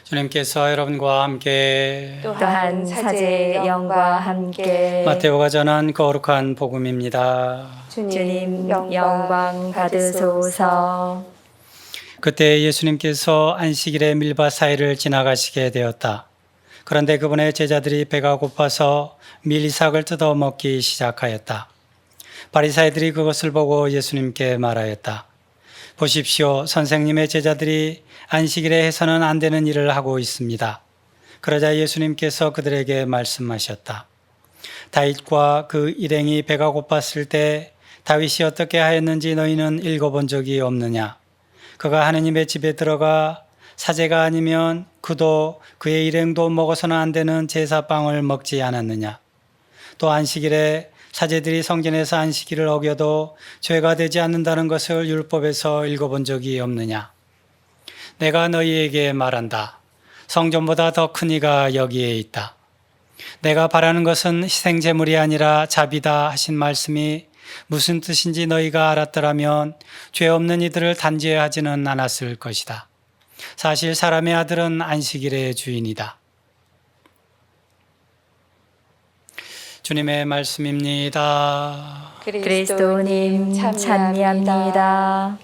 주님께서 여러분과 함께 또한 사제의 영과 함께 마테오가 전한 거룩한 복음입니다. 주님 영광 받으소서. 그때 예수님께서 안식일의 밀밭 사이를 지나가시게 되었다. 그런데 그분의 제자들이 배가 고파서 밀이삭을 뜯어 먹기 시작하였다. 바리사이들이 그것을 보고 예수님께 말하였다. 보십시오, 선생님의 제자들이 안식일에 해서는 안 되는 일을 하고 있습니다. 그러자 예수님께서 그들에게 말씀하셨다. 다윗과 그 일행이 배가 고팠을 때 다윗이 어떻게 하였는지 너희는 읽어본 적이 없느냐? 그가 하느님의 집에 들어가 사제가 아니면 그도 그의 일행도 먹어서는 안 되는 제사빵을 먹지 않았느냐? 또 안식일에 사제들이 성전에서 안식일을 어겨도 죄가 되지 않는다는 것을 율법에서 읽어본 적이 없느냐? 내가 너희에게 말한다. 성전보다 더 큰 이가 여기에 있다. 내가 바라는 것은 희생제물이 아니라 자비다 하신 말씀이 무슨 뜻인지 너희가 알았더라면 죄 없는 이들을 단죄하지는 않았을 것이다. 사실 사람의 아들은 안식일의 주인이다. 주님의 말씀입니다. 그리스도님 찬미합니다.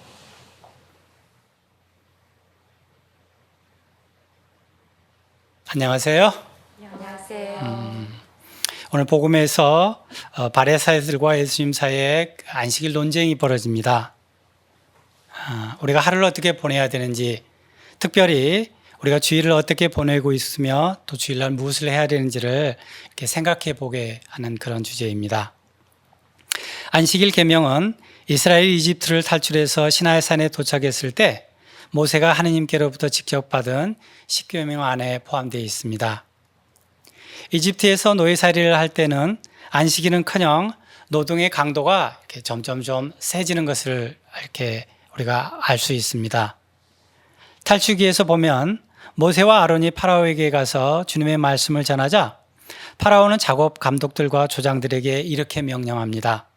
안녕하세요. 안녕하세요. 오늘 복음에서 바리사이들과 예수님 사이에 안식일 논쟁이 벌어집니다. 우리가 하루를 어떻게 보내야 되는지, 특별히 우리가 주일을 어떻게 보내고 있으며 또 주일날 무엇을 해야 되는지를 이렇게 생각해 보게 하는 그런 주제입니다. 안식일 계명은 이스라엘 이집트를 탈출해서 시나이산에 도착했을 때 모세가 하느님께로부터 직접 받은 십계명 안에 포함되어 있습니다. 이집트에서 노예살이를 할 때는 안식일은커녕 노동의 강도가 이렇게 점점 세지는 것을 이렇게 우리가 알 수 있습니다. 탈출기에서 보면 모세와 아론이 파라오에게 가서 주님의 말씀을 전하자 파라오는 작업 감독들과 조장들에게 이렇게 명령합니다.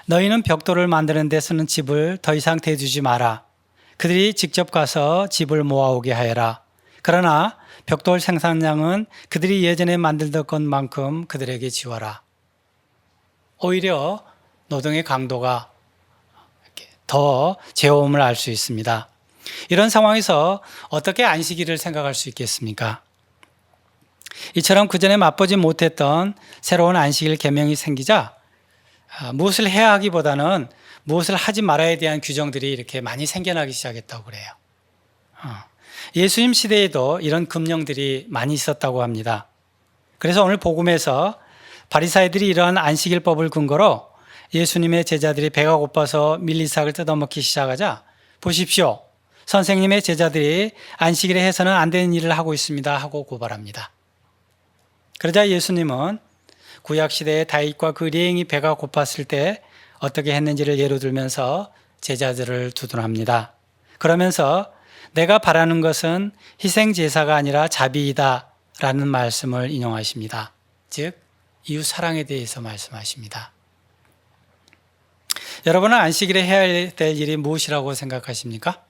너희는 벽돌을 만드는 데 쓰는 집을 더 이상 대주지 마라. 그들이 직접 가서 집을 모아오게 하여라. 그러나 벽돌 생산량은 그들이 예전에 만들던 것만큼 그들에게 지워라. 오히려 노동의 강도가 더 죄오음을 알 수 있습니다. 이런 상황에서 어떻게 안식일을 생각할 수 있겠습니까? 이처럼 그전에 맛보지 못했던 새로운 안식일 계명이 생기자 무엇을 해야 하기보다는 무엇을 하지 말아야 대한 규정들이 이렇게 많이 생겨나기 시작했다고 그래요. 예수님 시대에도 이런 금령들이 많이 있었다고 합니다. 그래서 오늘 복음에서 바리사이들이 이러한 안식일법을 근거로 예수님의 제자들이 배가 고파서 밀리삭을 뜯어먹기 시작하자 보십시오, 선생님의 제자들이 안식일에 해서는 안 되는 일을 하고 있습니다 하고 고발합니다. 그러자 예수님은 구약시대에 다윗과 그 리행이 배가 고팠을 때 어떻게 했는지를 예로 들면서 제자들을 두둔합니다. 그러면서 내가 바라는 것은 희생제사가 아니라 자비이다 라는 말씀을 인용하십니다. 즉 이웃 사랑에 대해서 말씀하십니다. 여러분은 안식일에 해야 될 일이 무엇이라고 생각하십니까?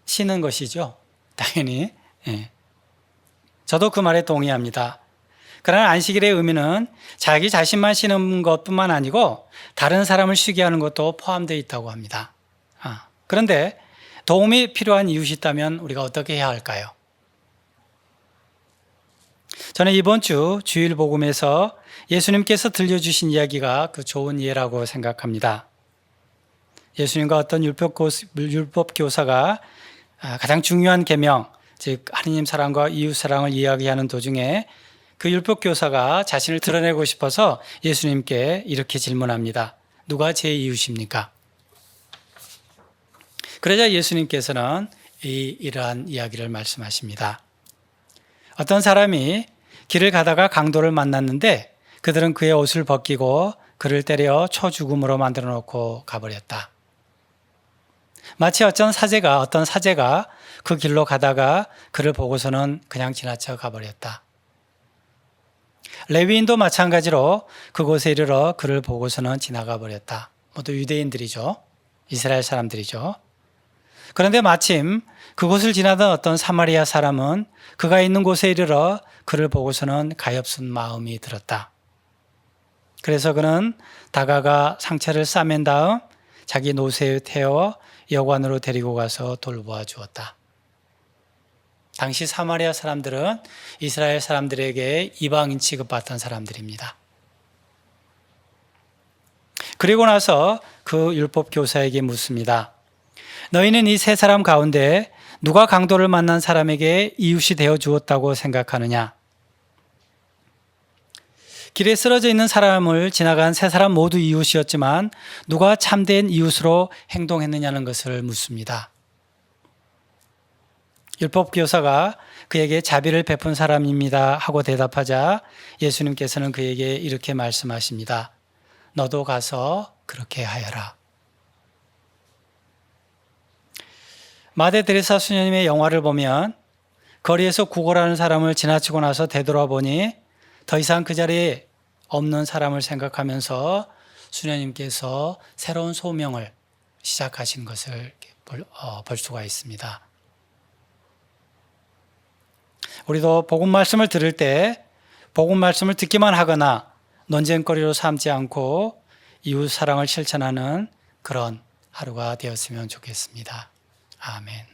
쉬는 것이죠. 당연히. 저도 그 말에 동의합니다. 그러나 안식일의 의미는 자기 자신만 쉬는 것뿐만 아니고 다른 사람을 쉬게 하는 것도 포함되어 있다고 합니다. 그런데 도움이 필요한 이웃이 있다면 우리가 어떻게 해야 할까요? 저는 이번 주 주일 복음에서 예수님께서 들려주신 이야기가 그 좋은 예라고 생각합니다. 예수님과 어떤 율법 교사가 가장 중요한 계명, 즉 하느님 사랑과 이웃 사랑을 이야기하는 도중에 그 율법 교사가 자신을 드러내고 싶어서 예수님께 이렇게 질문합니다. 누가 제 이웃입니까? 그러자 예수님께서는 이러한 이야기를 말씀하십니다. 어떤 사람이 길을 가다가 강도를 만났는데 그들은 그의 옷을 벗기고 그를 때려 초죽음으로 만들어 놓고 가버렸다. 마치 어떤 사제가 그 길로 가다가 그를 보고서는 그냥 지나쳐 가버렸다. 레위인도 마찬가지로 그곳에 이르러 그를 보고서는 지나가 버렸다. 모두 유대인들이죠. 이스라엘 사람들이죠. 그런데 마침 그곳을 지나던 어떤 사마리아 사람은 그가 있는 곳에 이르러 그를 보고서는 가엾은 마음이 들었다. 그래서 그는 다가가 상처를 싸맨 다음 자기 노새에 태워 여관으로 데리고 가서 돌보아 주었다. 당시 사마리아 사람들은 이스라엘 사람들에게 이방인 취급받던 사람들입니다. 그리고 나서 그 율법 교사에게 묻습니다. 너희는 이 세 사람 가운데 누가 강도를 만난 사람에게 이웃이 되어 주었다고 생각하느냐? 길에 쓰러져 있는 사람을 지나간 세 사람 모두 이웃이었지만 누가 참된 이웃으로 행동했느냐는 것을 묻습니다. 율법 교사가 그에게 자비를 베푼 사람입니다 하고 대답하자 예수님께서는 그에게 이렇게 말씀하십니다. 너도 가서 그렇게 하여라. 마대 데레사 수녀님의 영화를 보면 거리에서 구걸하는 사람을 지나치고 나서 되돌아보니 더 이상 그 자리에 없는 사람을 생각하면서 수녀님께서 새로운 소명을 시작하신 것을 볼 수가 있습니다. 우리도 복음 말씀을 들을 때 복음 말씀을 듣기만 하거나 논쟁거리로 삼지 않고 이웃 사랑을 실천하는 그런 하루가 되었으면 좋겠습니다. 아멘.